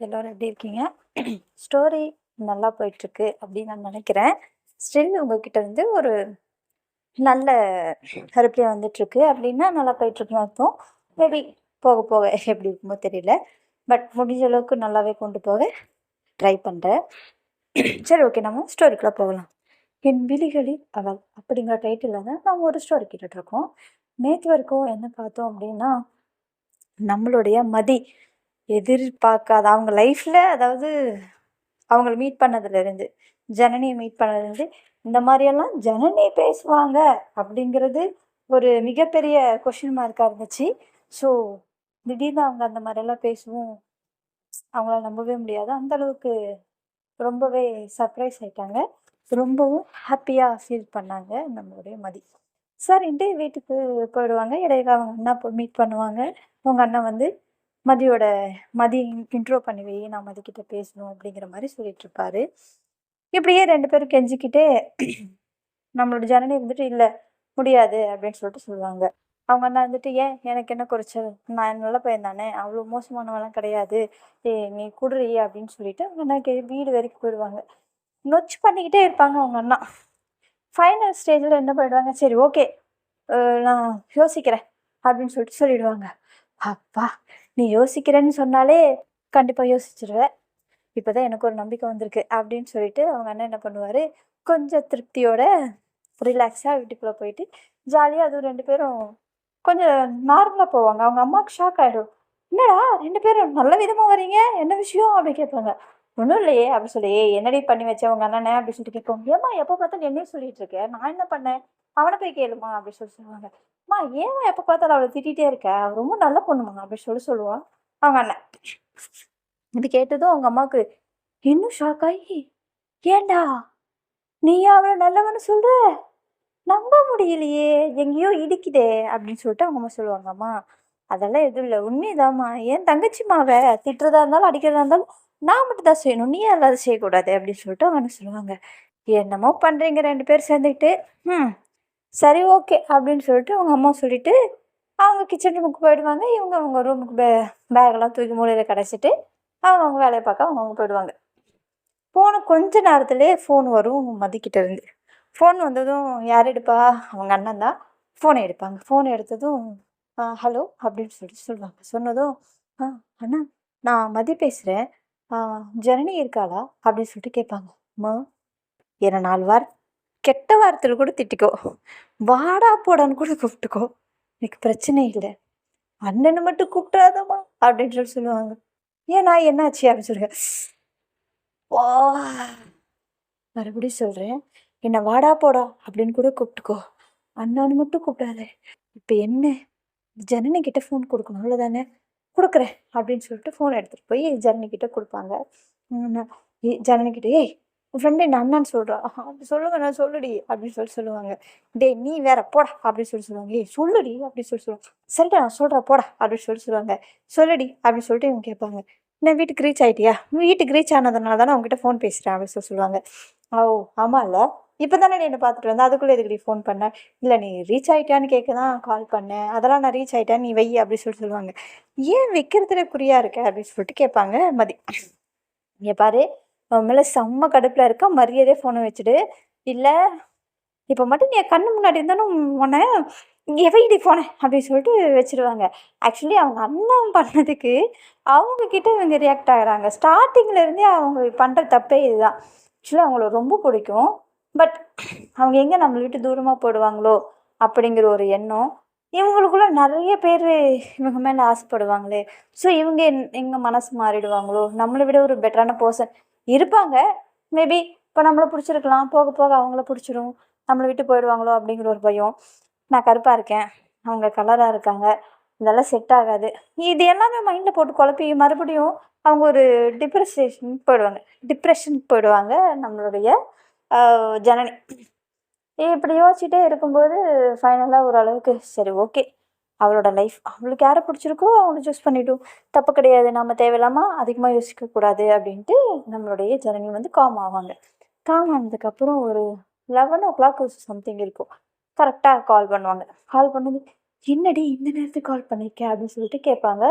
எல்லோரும் எப்படி இருக்கீங்க? ஸ்டோரி நல்லா போயிட்டுருக்கு அப்படின்னு நான் நினைக்கிறேன். ஸ்டில் உங்ககிட்ட இருந்து ஒரு நல்ல ரிப்ளை வந்துட்டுருக்கு அப்படின்னா நல்லா போயிட்டுருக்குன்னு அர்த்தம். மேபி போக போக எப்படி இருக்குமோ தெரியல. பட் முடிஞ்ச அளவுக்கு நல்லாவே கொண்டு போக ட்ரை பண்ணுறேன். சரி, ஓகே, நம்ம ஸ்டோரிக்குள்ளே போகலாம். என் விழிகளில் அவள் அப்படிங்கிற டைட்டிலில் தான் நம்ம ஒரு ஸ்டோரி கேட்டுட்ருக்கோம். நேற்று வரைக்கும் என்ன பார்த்தோம் அப்படின்னா, நம்மளுடைய மதி எதிர்பார்க்காத அவங்க லைஃப்பில், அதாவது அவங்கள மீட் பண்ணதுலேருந்து, ஜனனியை மீட் பண்ணதுலேருந்து, இந்த மாதிரியெல்லாம் ஜனனி பேசுவாங்க அப்படிங்கிறது ஒரு மிகப்பெரிய கொஷின் மார்க்காக இருந்துச்சு. ஸோ திடீர்னு அவங்க அந்த மாதிரியெல்லாம் பேசவும் அவங்களால நம்பவே முடியாது. அந்த அளவுக்கு ரொம்பவே சர்ப்ரைஸ் ஆயிட்டாங்க. ரொம்பவும் ஹாப்பியாக ஃபீல் பண்ணாங்க நம்மளுடைய மதி. சரின்ட்டு வீட்டுக்கு போயிடுவாங்க. இடையில அவங்க அண்ணா மீட் பண்ணுவாங்க. அவங்க அண்ணா வந்து மதியோட மதி இன்ட்ரோ பண்ணி வை, நான் மதிக்கிட்ட பேசணும் அப்படிங்கிற மாதிரி சொல்லிட்டு இருப்பாரு. இப்படியே 2 பேரும் கெஞ்சிக்கிட்டே நம்மளோட ஜனனி வந்துட்டு இல்லை முடியாது அப்படின்னு சொல்லிட்டு சொல்லுவாங்க. அவங்க அண்ணா வந்துட்டு, ஏன், எனக்கு என்ன குறைச்சல், நான் நல்ல பையன் தானே, அவ்வளோ மோசமானவெல்லாம் கிடையாது, நீ குடுறி அப்படின்னு சொல்லிட்டு அவங்க அண்ணா வீடு வரைக்கும் போயிடுவாங்க. நொச்சு பண்ணிக்கிட்டே இருப்பாங்க அவங்க அண்ணா. ஃபைனல் ஸ்டேஜில் என்ன பண்ணிடுவாங்க, சரி ஓகே, நான் யோசிக்கிறேன் அப்படின்னு சொல்லிட்டு சொல்லிடுவாங்க. அப்பா, நீ யோசிக்கிறேன்னு சொன்னாலே கண்டிப்பாக யோசிச்சிருவேன், இப்போ தான் எனக்கு ஒரு நம்பிக்கை வந்திருக்கு அப்படின்னு சொல்லிட்டு அவங்க அண்ணன் என்ன பண்ணுவார், கொஞ்சம் திருப்தியோட ரிலாக்ஸாக வீட்டுக்குள்ளே போயிட்டு ஜாலியாக அதுவும் 2 பேரும் கொஞ்சம் நார்மலாக போவாங்க. அவங்க அம்மாவுக்கு ஷாக் ஆகிடும். என்னடா 2 பேரும் நல்ல விதமாக வரீங்க, என்ன விஷயம் அப்படி கேட்பாங்க. ஒன்றும் இல்லையே அப்படி சொல்லி, என்னடி பண்ணி வச்சேன் உங்கள் அண்ணனை அப்படி சொல்லிட்டு கேட்போம். ஏம்மா எப்போ பார்த்தாலும் என்னையும் சொல்லிட்டு இருக்கேன், நான் என்ன பண்ணேன், அவனை போய் கேளுமா அப்படி சொல்லி சொல்லுவாங்க. அம்மா ஏம்மா எப்போ பார்த்தாலும் அவளை திட்டிகிட்டே இருக்க, அவ ரொம்ப நல்ல பொண்ணுமா அப்படி சொல்லுவான் அவங்க அண்ணன். இது கேட்டதும் அவங்க அம்மாவுக்கு இன்னும் ஷாக் ஆகி, ஏண்டா நீயா அவளை நல்லவன்னு சொல்ற, நம்ப முடியலையே, எங்கேயோ இடிக்குதே அப்படின்னு சொல்லிட்டு அவங்க அம்மா சொல்லுவாங்க. அம்மா அதெல்லாம் எதுவும் இல்லை, உண்மைதாம்மா, ஏன் தங்கச்சிமாவை திட்டுறதா இருந்தாலும் அடிக்கிறதா இருந்தாலும் நான் மட்டும் தான் செய்யணும், நீ அல்லாத செய்யக்கூடாது அப்படின்னு சொல்லிட்டு அவங்க சொல்லுவாங்க. என்னமோ பண்ணுறீங்க 2 பேர் சேர்ந்துக்கிட்டு, சரி ஓகே அப்படின்னு சொல்லிட்டு அவங்க அம்மா சொல்லிட்டு அவங்க கிச்சன் ரூமுக்கு போயிடுவாங்க. இவங்க அவங்க ரூமுக்கு பேக்கெல்லாம் தூக்கி மூலையில் கடைச்சிட்டு அவங்க வேலையை பார்க்க அவங்க போயிடுவாங்க. போன கொஞ்ச நேரத்துலேயே ஃபோன் வரும் மதிக்கிட்ட இருந்து. ஃபோன் வந்ததும் யார் எடுப்பா, அவங்க அண்ணன் தான் ஃபோனை எடுப்பாங்க. ஃபோன் எடுத்ததும் ஹலோ அப்படின்னு சொல்லிட்டு சொல்லுவாங்க. சொன்னதும் அண்ணா, நான் மதி பேசுகிறேன், ஜனனி இருக்காளா அப்படின்னு சொல்லிட்டு கேட்பாங்க. அம்மா, என்னை 4 கெட்ட வார்த்தையில் கூட திட்டிக்கோ, வாடா போடான்னு கூட கூப்பிட்டுக்கோ, எனக்கு பிரச்சனை இல்லை, அண்ணனை மட்டும் கூப்பிட்டாதம்மா அப்படின்னு சொல்லி சொல்லுவாங்க. ஏன்னா என்னாச்சு அப்படின்னு சொல்லுங்க. வா, மறுபடியும் சொல்கிறேன், என்னை வாடா போடா அப்படின்னு கூட கூப்பிட்டுக்கோ, அண்ணான்னு மட்டும் கூப்பிடாத. இப்போ என்ன, ஜனனி கிட்ட ஃபோன் கொடுக்கணும் அவ்வளோதானே, கொடுக்குறேன் அப்படின்னு சொல்லிட்டு ஃபோன் எடுத்துகிட்டு போய் ஜனனி கிட்ட கொடுப்பாங்க. ஜனனி கிட்ட, ஏய் உன் ஃப்ரெண்டு என்ன அண்ணான்னு சொல்கிறா, அப்படி சொல்லுங்க, நான் சொல்லுடி அப்படின்னு சொல்லுவாங்க. டேய் நீ வேற போடா அப்படின்னு சொல்லுவாங்க. ஏய் சொல்லுடி அப்படின்னு சொல்லுவாங்க. சரிடா நான் சொல்கிறேன் போடா அப்படின்னு சொல்லுவாங்க. சொல்லுடி அப்படின்னு சொல்லிட்டு இவங்க கேட்பாங்க. நான் வீட்டுக்கு ரீச் ஆகிட்டியா, வீட்டுக்கு ரீச் ஆனதுனால தானே அவங்ககிட்ட ஃபோன் பேசுகிறேன் அப்படின்னு சொல்லுவாங்க. ஓ ஆமாம் இல்லை, இப்போ தானே நீ என்னை பார்த்துட்டு வந்தேன், அதுக்குள்ளே எதுக்கு நீ ஃபோன் பண்ண, இல்லை நீ ரீச் ஆகிட்டியான்னு கேட்க தான் கால் பண்ணேன், அதெல்லாம் நான் ரீச் ஆகிட்டேன், நீ வை அப்படின்னு சொல்லுவாங்க. ஏன் வைக்கிறதுல குறியா இருக்க அப்படின்னு சொல்லிட்டு கேட்பாங்க மதி. இங்கே பாரு, அவன் மேலே செம்ம கடுப்பில் இருக்க, மரியாதையே ஃபோனை வச்சுடு, இல்லை இப்போ மட்டும் நீ கண்ணு முன்னாடி இருந்தாலும் உன்னை எவைடி ஃபோனை அப்படின்னு சொல்லிட்டு வச்சுருவாங்க. ஆக்சுவலி அவங்க அண்ணன் பண்ணதுக்கு அவங்கக்கிட்ட இவங்க ரியாக்ட் ஆகிறாங்க. ஸ்டார்டிங்லேருந்தே அவங்க பண்ணுற தப்பே இதுதான். ஆக்சுவலி அவங்கள ரொம்ப பிடிக்கும், பட் அவங்க எங்கே நம்மளை விட்டு தூரமாக போயிடுவாங்களோ அப்படிங்கிற ஒரு எண்ணம் இவங்களுக்குள்ள நிறைய பேர் இவங்க மேலே ஆசைப்படுவாங்களே, ஸோ இவங்க எங்கே மனசு மாறிடுவாங்களோ, நம்மளை விட ஒரு பெட்டரான பர்சன் இருப்பாங்க, மேபி இப்போ நம்மளை பிடிச்சிருக்கலாம், போக போக அவங்கள பிடிச்சிரும், நம்மளை விட்டு போயிடுவாங்களோ அப்படிங்கிற ஒரு பயம். நான் கருப்பாக இருக்கேன், அவங்க கலராக இருக்காங்க, இதெல்லாம் செட் ஆகாது, இது எல்லாமே மைண்டில் போட்டு குழப்பி மறுபடியும் அவங்க ஒரு டிப்ரெஷனுக்கு போயிடுவாங்க நம்மளுடைய ஜனனி. இப்படி யோசிச்சுட்டே இருக்கும்போது ஃபைனலாக ஓரளவுக்கு சரி ஓகே, அவளோட லைஃப் அவளுக்கு யாரை பிடிச்சிருக்கோ அவளை சூஸ் பண்ணிட்டோம், தப்பு கிடையாது, நம்ம தேவையில்லாமல் அதிகமாக யோசிக்கக்கூடாது அப்படின்ட்டு நம்மளுடைய ஜனனி வந்து காம் ஆவாங்க. காம் ஆனதுக்கப்புறம் ஒரு 11 o'clock சம்திங் இருக்கும், கரெக்டாக கால் பண்ணுவாங்க. கால் பண்ணது, என்னடி இந்த நேரத்துக்கு கால் பண்ணியிருக்கேன் அப்படின்னு சொல்லிட்டு கேட்பாங்க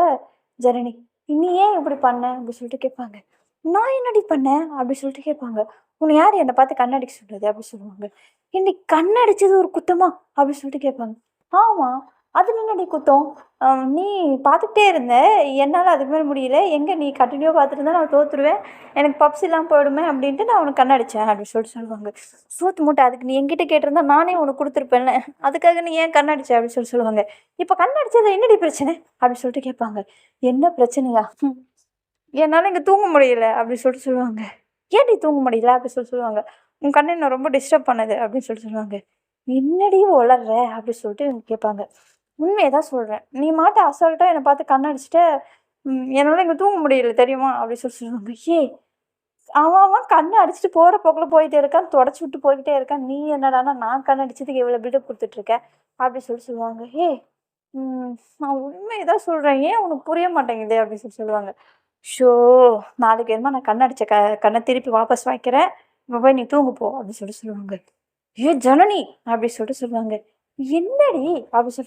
ஜனனி. "நீ ஏன் இப்படி பண்ண?" அப்படி சொல்லிட்டு கேட்பாங்க. "நான் என்னடி பண்ணேன்?" அப்படி சொல்லிட்டு கேட்பாங்க. "உன்னை யார் என்னை பார்த்து கண்ணடிக்க சொன்னது?" அப்படி சொல்லுவாங்க. "என்னை கண்ணடிச்சது ஒரு குத்தமா?" அப்படி சொல்லிட்டு கேட்பாங்க. "ஆமா. அதில என்னடி குத்தம்? நீ பார்த்துக்கிட்டே இருந்த. என்னால அதுக்கு மேல முடியல. எங்க நீ கன்டினியூவா பார்த்துட்டு இருந்தா நான் தோத்துருவேன். எனக்கு பப்ஸ் இல்லாம போயிடுமே அப்படின்ட்டு நான் உனக்கு கண்ணடிச்சேன்." அப்படி சொல்லிட்டு சொல்லுவாங்க. "சோத்து மூட்டை அதுக்கு நீ என்கிட்ட கேட்டிருந்தா நானே உனக்கு குடுத்துருப்பேன்ல. அதுக்காக நீ ஏன் கண்ணடிச்ச?" அப்படின்னு சொல்லுவாங்க. "இப்ப கண்ணடிச்சதுல என்னடி பிரச்சனை?" அப்படி சொல்லிட்டு கேட்பாங்க. "என்ன பிரச்சனையா? என்னால இங்க தூங்க முடியல." அப்படி சொல்லிட்டு சொல்லுவாங்க. "ஏன்டி தூங்க முடியல?" அப்படி சொல்லுவாங்க. "உன் கண்ணு என்ன ரொம்ப டிஸ்டர்ப் பண்ணுது." அப்படின்னு சொல்லிட்டு சொல்லுவாங்க. "என்னடி ஒளர்ற?" அப்படி சொல்லிட்டு கேட்பாங்க. "உண்மைய தான் சொல்றேன். நீ மாட்டும் அசால்ட்டா என்னை பார்த்து கண்ணடிச்சுட்ட. என்னால இங்க தூங்க முடியல தெரியுமா?" அப்படி சொல்லுவாங்க. "ஏய், அவன் அவன் கண்ண அடிச்சுட்டு போற போக்குல போயிட்டே இருக்கான். தொடச்சு விட்டு போய்க்கிட்டே இருக்கான். நீ என்னடான்னா நான் கண் அடிச்சதுக்கு இவ்வளோ பில்டப் குடுத்துட்டு இருக்க." அப்படி சொல்லுவாங்க. "ஏய், ம் நான் உண்மைய தான் சொல்றேன். ஏன் உனக்கு புரிய மாட்டேங்குது?" அப்படி சொல்லுவாங்க. "ஷோ! நாளைக்கு என்னமோ நான் கண்ண அடிச்ச கண்ண திருப்பி வாபஸ் வாங்கிக்கிறேன். இப்ப போய் நீ தூங்கு போ." அப்படி சொல்லுவாங்க. "ஏ ஜனனி!" அப்படி சொல்லுவாங்க. "என்னடி?" அப்படி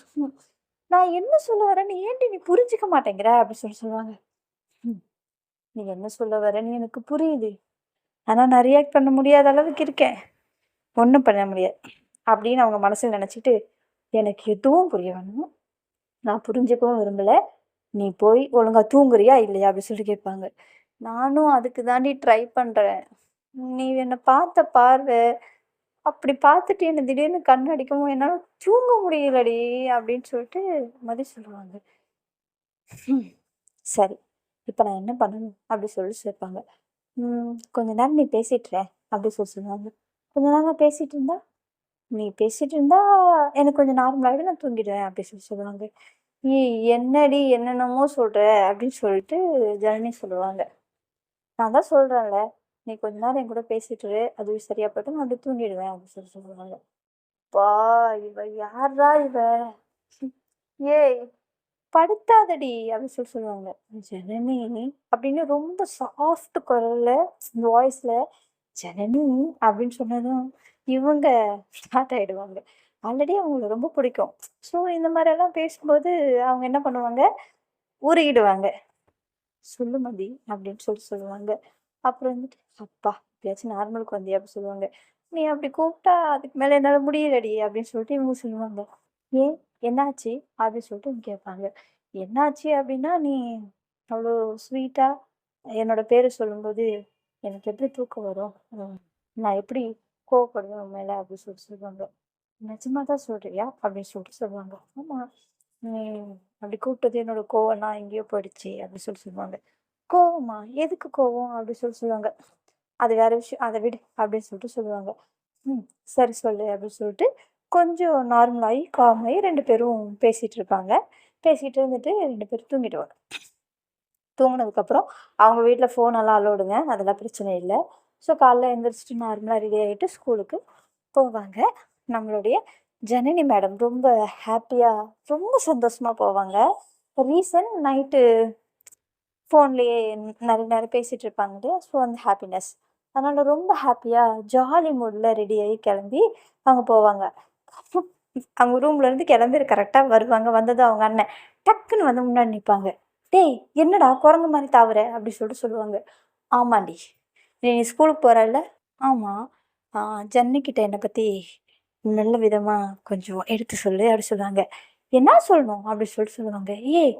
"நான் என்ன சொல்ல வரேன்னு ஏன்டி நீ புரிஞ்சுக்க மாட்டேங்கிற?" அப்படி சொல்லுவாங்க. "ம் நீ என்ன சொல்ல வரேன்னு எனக்கு புரியுது. ஆனா நான் ரியாக்ட் பண்ண முடியாத அளவுக்கு இருக்கேன். ஒண்ணும் பண்ண முடியாது." அப்படின்னு அவங்க மனசுல நெனச்சுட்டு, எனக்கு எதுவும் புரிய வேணாம். நான் புரிஞ்சுக்கவும் விரும்பல. "நீ போய் ஒழுங்கா தூங்குறியா? இல்லையா?" அப்படி சொல்லிட்டு கேட்பாங்க. நானும் அதுக்கு தாண்டி ட்ரை பண்றேன். நீ என்ன பார்த்த பார்வை, அப்படி பார்த்துட்டு என்ன திடீர்னு கண் அடிக்கவும் என்னால தூங்க முடியலடி அப்படின்னு சொல்லிட்டு சொல்லுவாங்க. "ம் சரி. இப்ப நான் என்ன பண்ணணும்?" அப்படி கேட்பாங்க. கொஞ்ச நேரம் நீ பேசிட்டு இரு" அப்படி சொல்லுவாங்க. "கொஞ்ச நேரம் நான் பேசிட்டு இருந்தா?" "நீ பேசிட்டு இருந்தா எனக்கு கொஞ்சம் நார்மலாயிடும். நான் தூங்கிடுவேன்." அப்படி சொல்லுவாங்க. "ஏய் என்னடி என்னென்னமோ சொல்ற?" அப்படின்னு சொல்லிட்டு ஜனனி சொல்லுவாங்க. "நான் தான் சொல்றேன்ல, நீ கொஞ்ச நேரம் என் கூட பேசிட்டு இரு. அதுவே சரியா போயிடும். நான் அப்படியே தூங்கிடுவேன்." அப்படின்னு சொல்லுவாங்க. அப்பா! இவ யார்றா இவ? ஹம், "ஏய் படுத்தாதடி" அப்படின்னு சொல்லுவாங்க. "ஜனனி" அப்படின்னு ரொம்ப சாஃப்ட் குரல்ல வாய்ஸ்ல "ஜனனி" அப்படின்னு சொன்னதும் இவங்க ஸ்டார்ட் ஆயிடுவாங்க. ஆல்ரெடி அவங்களுக்கு ரொம்ப பிடிக்கும். ஸோ இந்த மாதிரியெல்லாம் பேசும்போது அவங்க என்ன பண்ணுவாங்க, உருகிடுவாங்க. "சொல்லு மதி" அப்படின்னு சொல்லுவாங்க. அப்புறம் வந்துட்டு, "அப்பா இப்பயாச்சும் நார்மலுக்கு வந்தியா?" அப்படி சொல்லுவாங்க. "நீ அப்படி கூப்பிட்டா அதுக்கு மேல என்னால முடியலடி" அப்படின்னு சொல்லிட்டு இவங்க சொல்லுவாங்க. "ஏன் என்னாச்சு?" அப்படின்னு சொல்லிட்டு இவங்க கேட்பாங்க. "என்னாச்சு அப்படின்னா, நீ அவ்வளோ ஸ்வீட்டா என்னோட பேர சொல்லும்போது எனக்கு எப்படி தூக்கம் வரும்? நான் எப்படி கோவப்படுவேன் உன் மேல?" அப்படின்னு சொல்லுவாங்க. "நிஜமா தான் சொல்றியா?" அப்படின்னு சொல்லுவாங்க. "ஆமா. நீ அப்படி கூப்பிட்டது என்னோட கோவம்லாம் எங்கேயோ போயிடுச்சு." அப்படி சொல்லுவாங்க. "கோவமா? எதுக்கு கோவம்?" அப்படி சொல்லுவாங்க. "அது வேற விஷயம். அத விடு." அப்படின்னு சொல்லுவாங்க. "ம் சரி சொல்லு." அப்படின்னு சொல்லிட்டு கொஞ்சம் நார்மல் ஆயி, காம் ஆயி 2 பேரும் பேசிட்டு இருப்பாங்க. பேசிட்டு இருந்துட்டு 2 பேரும் தூங்கிடுவாங்க. தூங்குனதுக்கப்புறம் அவங்க வீட்ல ஃபோனெல்லாம் அலோடுங்க. அதெல்லாம் பிரச்சனை இல்ல. ஸோ காலைல எந்திரிச்சுட்டு நார்மலா ரெடி ஆயிட்டு ஸ்கூலுக்கு போவாங்க. நம்மளுடைய ஜனனி மேடம் ரொம்ப ஹேப்பியா, ரொம்ப சந்தோஷமா போவாங்க. ரீசன் நைட்டு ஃபோன்லயே நெறைய நேரம் பேசிட்டு இருப்பாங்க இல்லையா? ஸோ அந்த ஹேப்பினஸ். அதனால ரொம்ப ஹேப்பியா, ஜாலி மூட்ல ரெடி ஆயி கெளம்பி அவங்க போவாங்க. அவங்க ரூம்ல இருந்து கிளம்பி கரெக்ட்டா வருவாங்க. வந்ததும் அவங்க அண்ணன் டக்குன்னு வந்து முன்னாடி நிப்பாங்க. "டேய் என்னடா குரங்கு மாரி தாவுற?" அப்படி சொல்லுவாங்க. "ஆமாண்டி. நீ ஸ்கூலுக்கு போறல்ல?" "ஆமா." "ஆ ஜன்னிக்கிட்ட என்ன பத்தி நல்ல விதமா கொஞ்சம் எடுத்து சொல்லு." அப்படி சொல்லுவாங்க. "என்னா சொல்லணும்?" அப்படி சொல்லுவாங்க. "ஏய்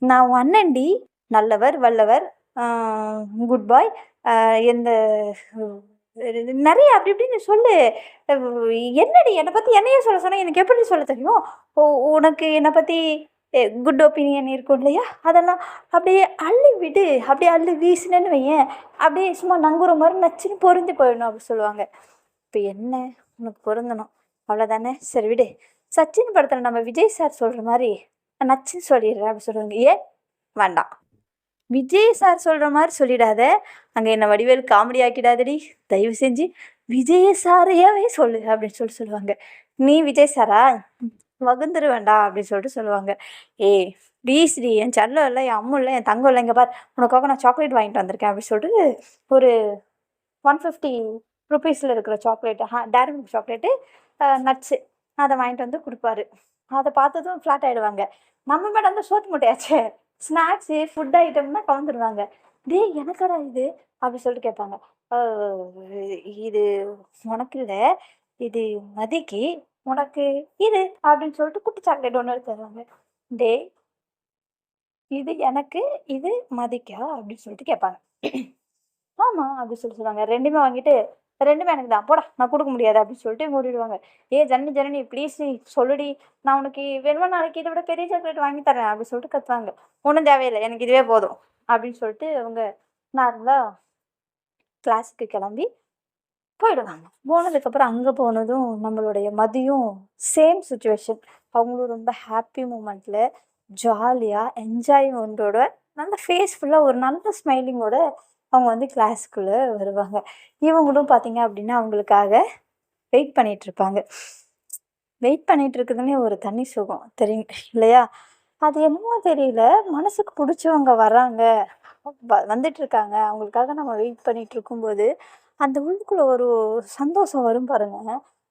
நான் உன் அண்ணன்டி. நல்லவர், வல்லவர், ஆ குட் பாய். எந்த நெறைய அப்படி இப்படின்னு சொல்லு. அவ் என்னடி என்ன பத்தி என்னையே சொல்ல சொன்னா, எனக்கு எப்படி சொல்ல தெரியும்? ஓ உனக்கு என்ன பத்தி குட் ஒப்பீனியன் இருக்கும் இல்லையா? அதெல்லாம் அப்படியே அள்ளி விடு. அப்படியே அள்ளி வீசினேன்னு வையேன், அப்படியே சும்மா நங்குற மாரி நச்சுன்னு பொருந்தி போயிடணும்." அப்படி சொல்லுவாங்க. "இப்ப என்ன உனக்கு பொருந்தணும். அவ்வளோதானே? சரி விடு. சச்சின் படத்துல நம்ம விஜய் சார் சொல்ற மாரி நச்சுன்னு சொல்லிடுறேன்." அப்படி சொல்லுவாங்க. "ஏன்? வேண்டாம். விஜய் சார் சொல்ற மாரி சொல்லிடாத. அங்க என்ன வடிவேலு காமெடி ஆக்கிடாதடி. தயவு செஞ்சு விஜய் சாரையாவே சொல்லு." அப்படின்னு சொல்லுவாங்க. "நீ விஜய் சாரா? வகுந்துருவேன்டா." அப்படின்னு சொல்லுவாங்க. "ஏய் ப்ளீஸ்டி என் செல்லம் இல்ல, என் அம்மு இல்ல, என் தங்கம் இல்ல. இங்க பார் உனக்காக நான் சாக்லேட் வாங்கிட்டு வந்திருக்கேன்." அப்படின்னு சொல்லிட்டு ஒரு ₹150 இருக்கிற சாக்லேட் டேரி மில்க் சாக்லேட்டு, நட்ஸு அத வாங்கிட்டு வந்து குடுப்பாரு. அத பார்த்ததும் ஃப்ளாட் ஆயிடுவாங்க. நம்ம மேடம் தான் சோத்து மூட்டையாச்சே! Snacks, food ஐட்டம்னா கவுந்துருவாங்க. "டேய் எனக்காடா இது?" அப்படி சொல்லிட்டு கேட்பாங்க. "அ இது உனக்கு இல்ல, இது மதிக்கு, உனக்கு இது" அப்படின்னு சொல்லிட்டு குட்டி சாக்லேட் ஒண்ணு எடுத்து தருவாங்க. "டேய் இது எனக்கு, இது மதிக்கா?" அப்படின்னு சொல்லிட்டு கேட்பாங்க. ஆமா. அப்படி சொல்லுவாங்க. 2மே வாங்கிட்டு, "2மே எனக்கு தான். போடா நான் குடுக்க முடியாது" அப்படின்னு சொல்லிட்டு மூடிடுவாங்க. "ஏய் ஜனனி ஜனனி ப்ளீஸ்டி சொல்லுடி. நான் உனக்கு வேணுமா நாளைக்கு இத விட பெரிய சாக்லேட் வாங்கி தரேன்" அப்படி சொல்லிட்டு கத்துவாங்க. "ஒண்ணும் தேவையில்ல. எனக்கு இதுவே போதும்" அப்படின்னு சொல்லிட்டு அவங்க நார்மலா கிளாஸுக்கு கிளம்பி போயிடுவாங்க. போனதுக்கப்புறம் அங்க போனதும் நம்மளுடைய மதியும் சேம் சிச்சுவேஷன். அவங்களும் ரொம்ப ஹாப்பி மூமெண்ட்ல ஜாலியா என்ஜாய்மெண்டோட நல்ல ஃபேஸ் ஃபுல்லா ஒரு நல்ல ஸ்மைலிங்கோட அவங்க வந்து கிளாஸ்க்குள்ள வருவாங்க. இவங்களும் பார்த்தீங்க அப்படின்னா, அவங்களுக்காக வெயிட் பண்ணிட்டுருப்பாங்க. வெயிட் பண்ணிட்டு இருக்குதுன்னே ஒரு தனி சுகம் தெரியும் இல்லையா? அது என்னமோ தெரியல. மனசுக்கு புடிச்சவங்க வர்றாங்க, வந்துட்டுருக்காங்க. அவங்களுக்காக நம்ம வெயிட் பண்ணிட்டு இருக்கும்போது, அந்த உள்ளுக்குள்ள ஒரு சந்தோஷம் வரும் பாருங்க.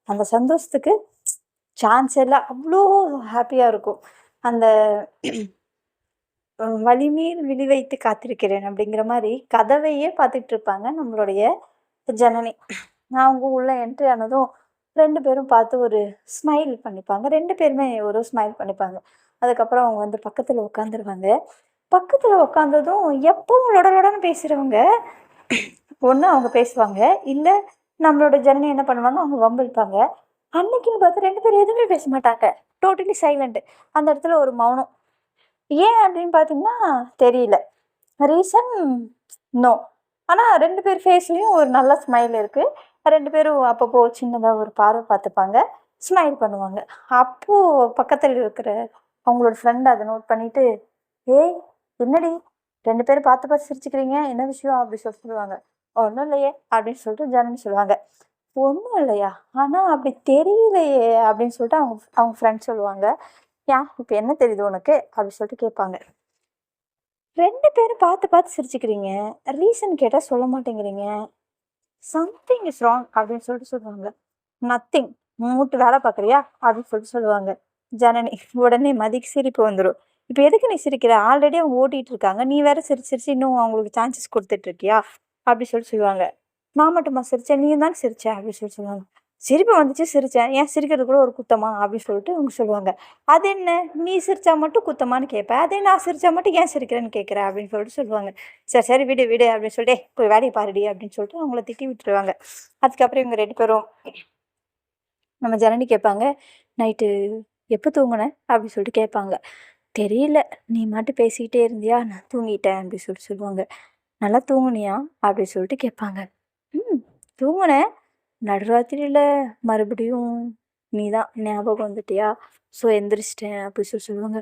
அந்த சந்தோஷத்துக்கு சான்ஸே இல்ல. அவ்ளோ ஹாப்பியா இருக்கும். அந்த "வலிமேல் விழி வைத்து காத்திருக்கிறேன்" அப்படிங்கிற மாரி கதவையே பார்த்துட்டு இருப்பாங்க நம்மளுடைய ஜனனி. அவங்க உள்ள என்ட்ரி ஆனதும் 2 பேரும் பார்த்து ஒரு ஸ்மைல் பண்ணிப்பாங்க. 2 பேருமே ஒரு ஸ்மைல் பண்ணிப்பாங்க. அதுக்கப்புறம் அவங்க வந்து பக்கத்துல உட்காந்துருவாங்க. பக்கத்துல உட்காந்ததும் எப்பவும் லொட லொடன்னு பேசுறவங்க, ஒண்ணு அவங்க பேசுவாங்க. இல்ல நம்மளோட ஜனனி என்ன பண்ணுவாங்க, அவங்க வம்பிழுப்பாங்க. அன்னைக்குன்னு பார்த்து 2 பேரும் எதுவுமே பேச மாட்டாங்க. Totally silent. அந்த இடத்துல ஒரு மௌனம். ஏன் அப்படின்னு பார்த்தீங்கன்னா, தெரியல. Reason no. ஆனா 2 பேர் ஃபேஸ்லயும் ஒரு நல்ல ஸ்மைல் இருக்கு. 2 பேரும் அப்பப்போ சின்னதா ஒரு பார்வை பார்த்துப்பாங்க. ஸ்மைல் பண்ணுவாங்க. அப்போ பக்கத்துல இருக்கிற அவங்களோட ஃப்ரெண்ட் அத நோட் பண்ணிட்டு, "ஏய் என்னடி 2 பேரும் பார்த்து பார்த்து சிரிச்சுக்கிறீங்க. என்ன விஷயம்?" அப்படி சொல்லுவாங்க. "ஒண்ணும் இல்லையே" அப்படின்னு சொல்லிட்டு ஜனனி சொல்லுவாங்க. "ஒண்ணும் இல்லையா? ஆனா அப்படி தெரியலையே" அப்படின்னு சொல்லிட்டு அவங்க அவங்க ஃப்ரெண்ட் சொல்லுவாங்க. "ஏன் இப்ப என்ன தெரியுது உனக்கு?" அப்படி சொல்லிட்டு கேட்பாங்க. 2 பேரும் பார்த்து பார்த்து சிரிச்சுக்கிறீங்க. ரீசன் கேட்டா சொல்ல மாட்டேங்கிறீங்க. சம்திங் இஸ் ராங் அப்படின்னு சொல்லிட்டு சொல்லுவாங்க. நத்திங். மூட்டு வேலை பார்க்குறியா? அப்படின்னு சொல்லிட்டு சொல்லுவாங்க. ஜனனி. உடனே மதிக்கு சிரிப்பு வந்துரும். இப்ப எதுக்கு நீ சிரிக்கிற? ஆல்ரெடி அவங்க ஓட்டிட்டு இருக்காங்க. நீ வேற சிரிச்சு சிரிச்சு இன்னும் அவங்களுக்கு சான்சஸ் குடுத்துட்டு இருக்கியா? அப்படி சொல்லிட்டு சொல்லுவாங்க. நான் மட்டுமா சிரிச்சேன்? நீயும் தானே சிரிச்ச? அப்படின்னு சொல்லிட்டு சொல்லுவாங்க. சிரிப்பு வந்துச்சு சிரிச்சேன். ஏன் சிரிக்கிறது கூட ஒரு குத்தமா? அப்படின்னு சொல்லிட்டு அவங்க சொல்லுவாங்க. அது என்ன? நீ சிரிச்சா மட்டும் குத்தமான்னு கேட்ப. அதே நான் சிரிச்சா மட்டும் ஏன் சிரிக்கிறேன்னு கேட்குற? அப்படின்னு சொல்லிட்டு சொல்லுவாங்க. சரி சரி விடு விடு அப்படின்னு சொல்லிட்டு, "ஏய் போய் வேலைய பாருடி" அப்படின்னு சொல்லிட்டு அவங்கள திட்டி விட்டுருவாங்க. அதுக்கப்புறம் இவங்க 2 பேரும் நம்ம ஜனனி கேட்பாங்க, "நைட்டு எப்போ தூங்குன?" அப்படி சொல்லிட்டு கேட்பாங்க. "தெரியல. நீ மாட்டும் பேசிக்கிட்டே இருந்தியா, நான் தூங்கிட்டேன்" அப்படி சொல்லிட்டு சொல்லுவாங்க. "நல்லா தூங்குனியா?" அப்படி சொல்லிட்டு கேட்பாங்க. "ம் தூங்குனேன். நடுராத்திரியில மறுபடியும் நீ தான் ஞாபகம் வந்துட்டியா? ஸோ எந்திரிச்சிட்டேன்" அப்படி சொல்லி சொல்லுவாங்க.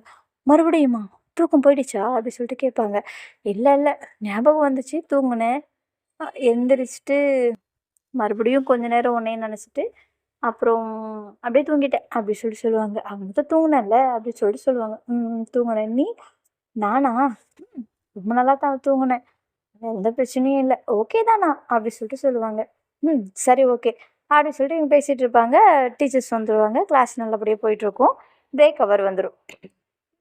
"மறுபடியுமா? தூக்கம் போயிடுச்சா?" அப்படி சொல்லிட்டு கேட்பாங்க. "இல்ல இல்ல. ஞாபகம் வந்துச்சு, தூங்குனேன். எந்திரிச்சுட்டு மறுபடியும் கொஞ்ச நேரம் உன்னைய நெனச்சுட்டு அப்புறம் அப்படியே தூங்கிட்டேன்" அப்படி சொல்லி சொல்லுவாங்க. "அவங்க தான் தூங்குனேன்ல" அப்படி சொல்லிட்டு சொல்லுவாங்க. "ம் தூங்குனேன். நீ?" "நானா? ம் ரொம்ப நல்லா தான் தூங்குனேன். எந்த பிரச்சனையும் இல்ல. ஓகே தானா?" அப்படி சொல்லிட்டு சொல்லுவாங்க. "ம் சரி ஓகே" அப்படி சொல்லிட்டு இவங்க பேசிட்டு இருப்பாங்க. டீச்சர்ஸ் வந்துருவாங்க. கிளாஸ் நல்லபடியா போயிட்டுருக்கும். பிரேக் ஹவர் வந்துரும்.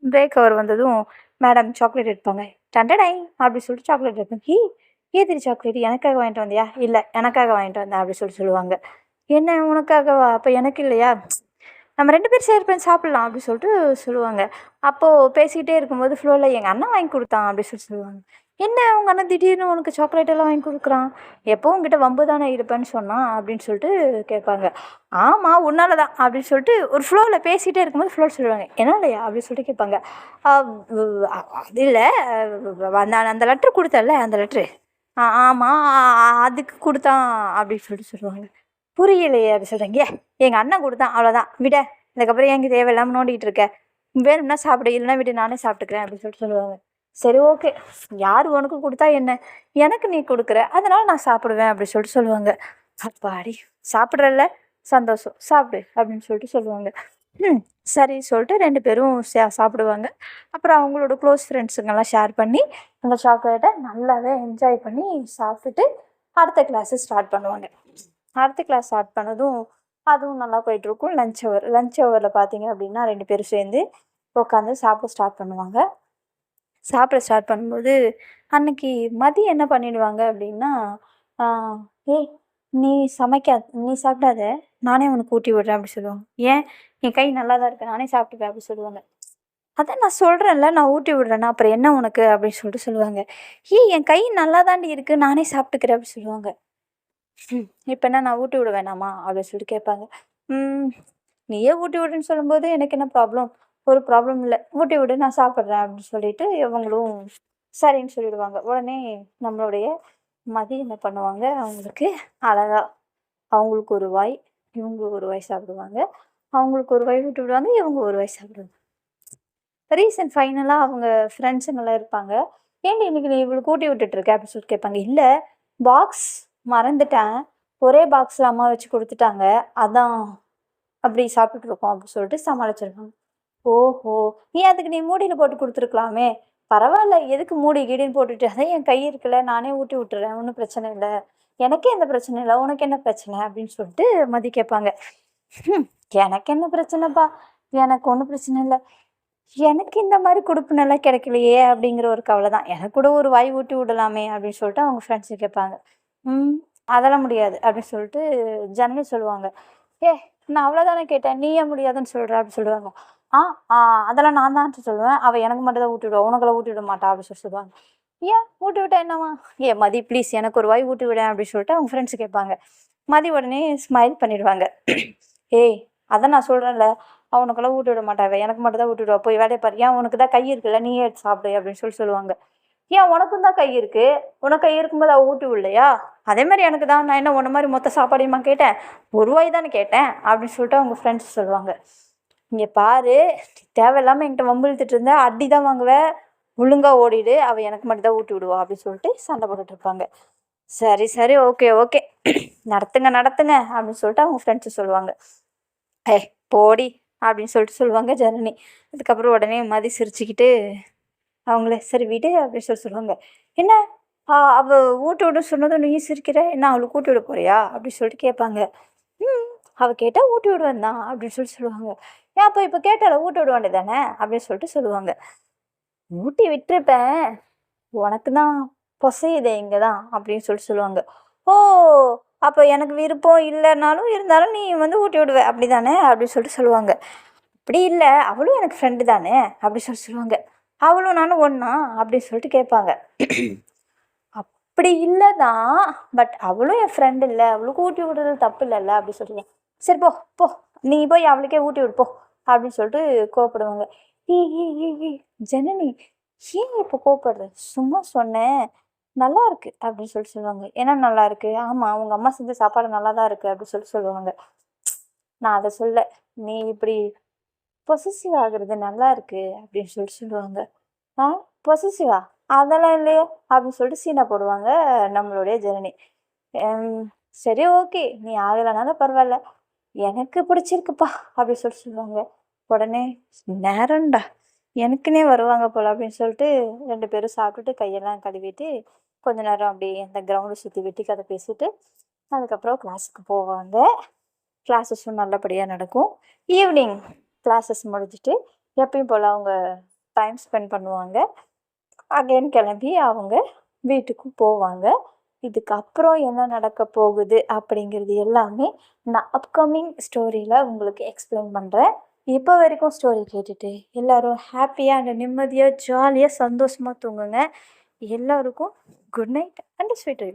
பிரேக் ஹவர் வந்ததும் மேடம் சாக்லேட் எடுப்பாங்க. "டன்டடை" அப்படி சொல்லிட்டு சாக்லேட் எடுப்பாங்க. "ஏய் ஏதுடி சாக்லேட்? எனக்காக வாங்கிட்டு வந்தியா?" "இல்ல எனக்காக வாங்கிட்டு வந்தேன்" அப்படி சொல்லிட்டு சொல்லுவாங்க. "என்ன உனக்காகவா? அப்ப எனக்கு இல்லையா? நம்ம 2 பேரும் ஷேர் பண்ணி சாப்பிடலாம்" அப்படி சொல்லிட்டு சொல்லுவாங்க. அப்போ பேசிக்கிட்டே இருக்கும்போது ஃப்ளோர்ல "எங்க அண்ணன் வாங்கி குடுத்தான்" அப்படி சொல்லிட்டு சொல்லுவாங்க. "என்ன உங்க அண்ணன் திடீர்னு உனக்கு சாக்லேட் எல்லாம் வாங்கி குடுக்குறான்? எப்பவும் உன்கிட்ட வம்பு தானே இருப்பேன்னு சொன்னான்" அப்படின்னு சொல்லிட்டு கேட்பாங்க. "ஆமா உன்னால தான்" அப்படின்னு சொல்லிட்டு ஒரு ஃப்ளோல பேசிட்டே இருக்கும்போது ஃப்ளோர் சொல்லுவாங்க. "என்னாலயா?" அப்படின்னு சொல்லிட்டு கேட்பாங்க. வ் அது இல்ல அந்த அந்த லெட்டர் குடுத்தேன்ல அந்த லெட்டரு. ஆமா அதுக்கு குடுத்தான்" அப்படின்னு சொல்லிட்டு சொல்லுவாங்க. "புரியலையே" அப்படி சொல்றாங்க. எங்க அண்ணன் குடுத்தான் அவ்வளோதான். விடேன். இதுக்கப்புறம் ஏன் இங்க தேவையில்லாம நோண்டிட்டு இருக்க? வேணும்னா சாப்பிடு. இல்லைன்னா விடு நானே சாப்பிட்டுக்கிறேன் அப்படின்னு சொல்லிட்டு சொல்லுவாங்க. சரி ஓகே. யார் உனக்கு குடுத்தா என்ன? எனக்கு நீ குடுக்குற. அதனால நான் சாப்பிடுவேன் அப்படி சொல்லிட்டு சொல்லுவாங்க. அப்பாடி! சாப்பிடுறல்ல? சந்தோஷம். சாப்பிடு அப்படின்னு சொல்லிட்டு சொல்லுவாங்க. ம். சரி சொல்லிட்டு 2 பேரும் சாப்பிடுவாங்க. அப்புறம் அவங்களோட க்ளோஸ் ஃப்ரெண்ட்ஸுங்கலாம் ஷேர் பண்ணி, அந்த சாக்லேட்ட நல்லாவே என்ஜாய் பண்ணி சாப்பிட்டுட்டு, அடுத்த கிளாஸ ஸ்டார்ட் பண்ணுவாங்க. அடுத்த கிளாஸ் ஸ்டார்ட் பண்ணதும், அதுவும் நல்லா போயிட்டுருக்கும். Lunch hour. லஞ்ச் ஹவர்ல பார்த்தீங்க அப்படின்னா 2 பேரும் சேர்ந்து உட்காந்து சாப்பிட ஸ்டார்ட் பண்ணுவாங்க. சாப்பிட ஸ்டார்ட் பண்ணும்போது அன்னைக்கு மதியம் என்ன பண்ணிடுவாங்க அப்படின்னா, ஆ "ஏய் நீ நீ சாப்பிடாத, நானே உனக்கு ஊட்டி விடுறேன்" அப்படி சொல்லுவாங்க. "ஏன்? என் கை நல்லா தான் இருக்கு, நானே சாப்பிட்டுப்பேன்" அப்படி சொல்லுவாங்க. "அதான் நான் சொல்கிறேன்ல, நான் ஊட்டி விடுறேன்னா, அப்புறம் என்ன உனக்கு?" அப்படின்னு சொல்லிட்டு சொல்லுவாங்க. "ஏய் என் கை நல்லா தாண்டி இருக்கு, நானே சாப்பிட்டுக்கிறேன்" அப்படி சொல்லுவாங்க. "இப்ப என்ன நான் ஊட்டி விட வேணாமா?" அப்படின்னு சொல்லிட்டு கேட்பாங்க. "ம் நீயே ஊட்டி விடுன்னு சொல்லும்போது எனக்கு என்ன ப்ராப்ளம்? ஒரு ப்ராப்ளம் இல்ல. ஊட்டி விடு, நான் சாப்பிட்றேன்" அப்படின்னு சொல்லிட்டு இவங்களும் சரின்னு சொல்லிடுவாங்க. உடனே நம்மளுடைய மதி என்ன பண்ணுவாங்க, அவங்களுக்கு அழகா அவங்களுக்கு ஒரு வாய், இவங்க ஒரு வாய் சாப்பிடுவாங்க. அவங்களுக்கு ஒரு வாய் ஊட்டி விடுவாங்க, இவங்க ஒரு வாய் சாப்பிடுவாங்க. ரீசன் ஃபைனலா அவங்க ஃப்ரெண்ட்ஸுங்கலாம் இருப்பாங்க. "ஏன்டி இன்னைக்கு நீ இவளுக்கு ஊட்டி விட்டுட்டு இருக்க?" அப்படின்னு சொல்லிட்டு கேட்பாங்க. "இல்ல பாக்ஸ் மறந்துட்டேன். ஒரே பாக்ஸ்ல அம்மா வச்சு குடுத்துட்டாங்க. அதான் அப்படி சாப்பிட்டுட்டு இருக்கோம்" அப்படின்னு சொல்லிட்டு சமாளிச்சிருவாங்க. "ஓஹோ! ஏன் அதுக்கு நீ மூடியில போட்டு குடுத்துருக்கலாமே!" "பரவால்ல, எதுக்கு மூடி கீடின்னு போட்டுட்டு, அதான் என் கை இருக்குல்ல, நானே ஊட்டி விட்டுறேன். ஒண்ணும் பிரச்சனை இல்ல. எனக்கே எந்த பிரச்சனையும் இல்ல. உனக்கு என்ன பிரச்சனை?" அப்படின்னு சொல்லிட்டு மதி கேட்பாங்க. "ஹம், எனக்கு என்ன பிரச்சனைப்பா? எனக்கு ஒண்ணும் பிரச்சனை இல்ல. எனக்கு இந்த மாரி குடுப்பினைலாம் கிடைக்கலையே!" அப்படிங்கிற ஒரு கவலை தான். "எனக்கு கூட ஒரு வாய் ஊட்டி விடலாமே!" அப்படின்னு சொல்லிட்டு அவங்க ஃப்ரெண்ட்ஸ் கேட்பாங்க. "ம், அதெல்லாம் முடியாது" அப்படின்னு சொல்லிட்டு ஜனனி சொல்லுவாங்க. "ஏய் நான் அவ்வளோதானே கேட்டேன். நீ ஏன் முடியாதுன்னு சொல்ற?" அப்படி சொல்லுவாங்க. "ஆ ஆ அதெல்லாம் நான் தான் சொல்லுவேன். அவ எனக்கு மட்டும் தான் ஊட்டி விடுவா. உனக்கெல்லாம் ஊட்டி விட மாட்டா" அப்படி சொல்லி சொல்லுவாங்க. "ஏன் ஊட்டி விட்டா என்னவா?" "ஏ மதி ப்ளீஸ் எனக்கு ஒரு வாய் ஊட்டி விடேன்" அப்படின்னு சொல்லிட்டு அவங்க ஃப்ரெண்ட்ஸ் கேட்பாங்க. மதி உடனே ஸ்மைல் பண்ணிடுவாங்க. "ஏய் அதான் நான் சொல்றேன்ல, உனக்கெல்லாம் ஊட்டி விட மாட்டா இவ. எனக்கு மட்டும் தான் ஊட்டி விடுவா. போய் வேலைய பாரு. ஏன் உனக்கு தான் கை இருக்குல்ல, நீயே எடுத்து சாப்பிடு" அப்படின்னு சொல்லி சொல்லுவாங்க. "ஏன் உனக்கும் தான் கை இருக்கு. உனக்கு கை இருக்கும்போது அவ ஊட்டி விடலையா? அதே மாரி எனக்கு தான். நான் என்ன உன்ன மாரி மொத்த சாப்பாடையுமா கேட்டேன்? ஒரு வாய் தானே கேட்டேன்" அப்படின்னு சொல்லிட்டு அவங்க ஃப்ரெண்ட்ஸ் சொல்லுவாங்க. "இங்க பாரு, தேவையில்லாம என்கிட்ட வம்பு இழுத்துட்டு இருந்த, அடி தான் வாங்குவ. ஒழுங்கா ஓடிடு. அவ எனக்கு மட்டும் தான் ஊட்டி விடுவா" அப்படின்னு சொல்லிட்டு சண்டை போட்டுட்டு இருப்பாங்க. "சரி, சரி. Okay, okay. நடத்துங்க, நடத்துங்க" அப்படின்னு சொல்லிட்டு அவங்க ஃப்ரெண்ட்ஸ் சொல்லுவாங்க. "ஏய் போடி" அப்படின்னு சொல்லிட்டு சொல்லுவாங்க ஜனனி. அதுக்கப்புறம் உடனே மதி சிரிச்சுக்கிட்டு அவங்கள "சரி விடு" அப்படின்னு சொல்லுவாங்க. "என்ன அவ ஊட்டி விட சொன்னதும் நீ சிரிக்கிற? என்ன அவளுக்கு ஊட்டி விட போறியா?" அப்படின்னு சொல்லிட்டு கேட்பாங்க. "ம் அவ கேட்டா ஊட்டி விடுவேன் தான்" அப்படின்னு சொல்லுவாங்க. "ஏன் அப்போ இப்போ கேட்டால ஊட்டி விட வேண்டியதானே?" அப்படின்னு சொல்லிட்டு சொல்லுவாங்க. "ஊட்டி விட்டுருப்பேன். உனக்கு தான் பொசையுதே இங்க தான்" அப்படின்னு சொல்லுவாங்க. "ஓ! அப்ப எனக்கு விருப்பம் இல்லனாலும், இருந்தாலும் நீ வந்து ஊட்டி விடுவ அப்படிதானே?" அப்படின்னு சொல்லுவாங்க. "அப்படி இல்ல, அவளும் எனக்கு ஃப்ரெண்டு தானே" அப்படி சொல்லுவாங்க. "அவளும் நானும் ஒண்ணா?" அப்படின்னு சொல்லிட்டு கேட்பாங்க. "அப்படி இல்ல தான். பட் அவளும் என் ஃப்ரெண்ட் இல்ல. அவளுக்கு ஊட்டி விடுறது தப்பு இல்லல்ல" அப்படி சொல்லுவேன். "சரி போ, போ. நீ போய் அவளுக்கே ஊட்டி விடு போ" அப்படின்னு சொல்லிட்டு கோவப்படுவாங்க. "ஏய் ஏய் ஏய் ஏய் ஜனனி, ஏன் இப்போ கோவப்படுற? சும்மா சொன்னேன். நல்லா இருக்கு" அப்படின்னு சொல்லுவாங்க. "என்ன நல்லா இருக்கு?" "ஆமா, உங்க அம்மா செஞ்ச சாப்பாடு நல்லா தான் இருக்கு" அப்படின்னு சொல்லுவாங்க. "நான் அத சொல்ல. நீ இப்படி பொசசிவ் ஆகுறது நல்லா இருக்கு" அப்படின்னு சொல்லுவாங்க. "ஆ பொசசிவா? அதெல்லாம் இல்லையே" அப்படின்னு சொல்லிட்டு சீனை போடுவாங்க நம்மளுடைய ஜனனி. ம் சரி ஓகே. நீ ஆகலைனாலும் பரவாயில்ல. எனக்கு பிடிச்சிருக்குப்பா அப்படி சொல்லுவாங்க. உடனே நேரம்டா. எனக்குன்னே வருவாங்க போல அப்படின்னு சொல்லிட்டு 2 பேரும் சாப்பிட்டுட்டு கையெல்லாம் கழுவிட்டு கொஞ்ச நேரம் அப்படியே அந்த கிரவுண்டை சுற்றி வெட்டி கதை பேசிட்டு அதுக்கப்புறம் கிளாஸுக்கு போவாங்க. கிளாஸஸும் நல்லபடியாக நடக்கும். ஈவினிங் கிளாஸஸ் முடிஞ்சுட்டு எப்பயும் போல் அவங்க டைம் ஸ்பெண்ட் பண்ணுவாங்க. அகைன் கிளம்பி அவங்க வீட்டுக்கும் போவாங்க. இதுக்கப்புறம் என்ன நடக்க போகுது அப்படிங்கிறது எல்லாமே நான் அப்கமிங் ஸ்டோரியில் உங்களுக்கு எக்ஸ்பிளைன் பண்ணுறேன். இப்போ வரைக்கும் ஸ்டோரி கேட்டுட்டு எல்லாரும் ஹாப்பியாக அண்ட் நிம்மதியாக ஜாலியாக சந்தோஷமாக தூங்குங்க. எல்லோருக்கும் good night and sweet dreams.